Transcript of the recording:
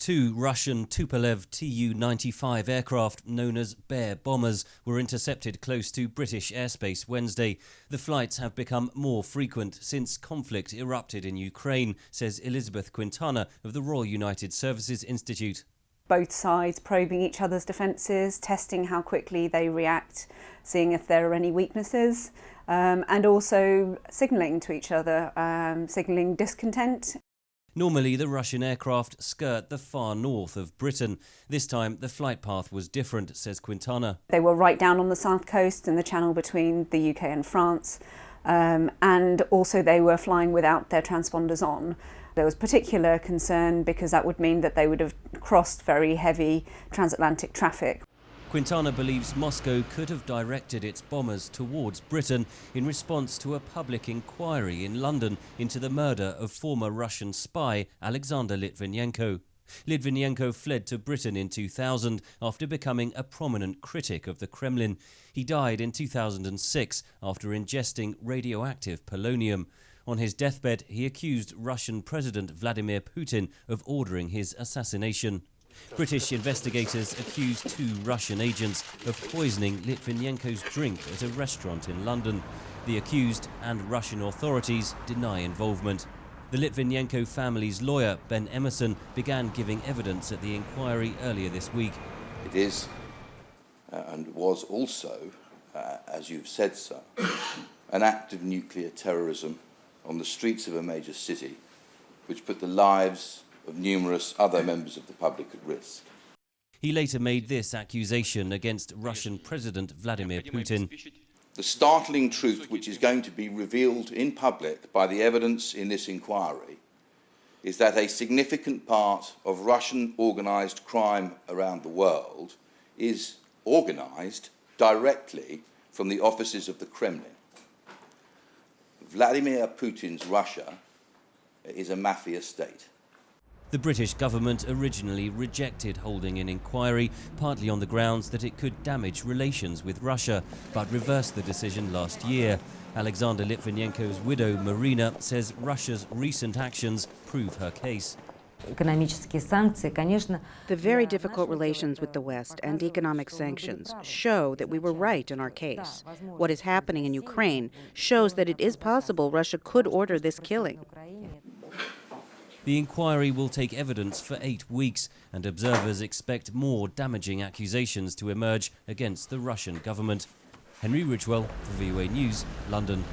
Two Russian Tupolev Tu-95 aircraft, known as Bear bombers, were intercepted close to British airspace Wednesday. The flights have become more frequent since conflict erupted in Ukraine, says Elizabeth Quintana of the Royal United Services Institute. Both sides probing each other's defences, testing how quickly they react, seeing if there are any weaknesses, and also signalling to each other, signalling discontent. Normally, the Russian aircraft skirt the far north of Britain. This time, the flight path was different, says Quintana. They were right down on the south coast in the channel between the UK and France, and also they were flying without their transponders on. There was particular concern because that would mean that they would have crossed very heavy transatlantic traffic. Quintana believes Moscow could have directed its bombers towards Britain in response to a public inquiry in London into the murder of former Russian spy Alexander Litvinenko. Litvinenko fled to Britain in 2000 after becoming a prominent critic of the Kremlin. He died in 2006 after ingesting radioactive polonium. On his deathbed, he accused Russian President Vladimir Putin of ordering his assassination. British investigators accused two Russian agents of poisoning Litvinenko's drink at a restaurant in London. The accused and Russian authorities deny involvement. The Litvinenko family's lawyer, Ben Emerson, began giving evidence at the inquiry earlier this week. It is, and was also, as you've said, sir, an act of nuclear terrorism on the streets of a major city, which put the lives of numerous other members of the public at risk. He later made this accusation against Russian President Vladimir Putin. The startling truth which is going to be revealed in public by the evidence in this inquiry is that a significant part of Russian organised crime around the world is organised directly from the offices of the Kremlin. Vladimir Putin's Russia is a mafia state. The British government originally rejected holding an inquiry, partly on the grounds that it could damage relations with Russia, but reversed the decision last year. Alexander Litvinenko's widow, Marina, says Russia's recent actions prove her case. The very difficult relations with the West and economic sanctions show that we were right in our case. What is happening in Ukraine shows that it is possible Russia could order this killing. The inquiry will take evidence for 8 weeks, and observers expect more damaging accusations to emerge against the Russian government. Henry Ridgwell for VOA News, London.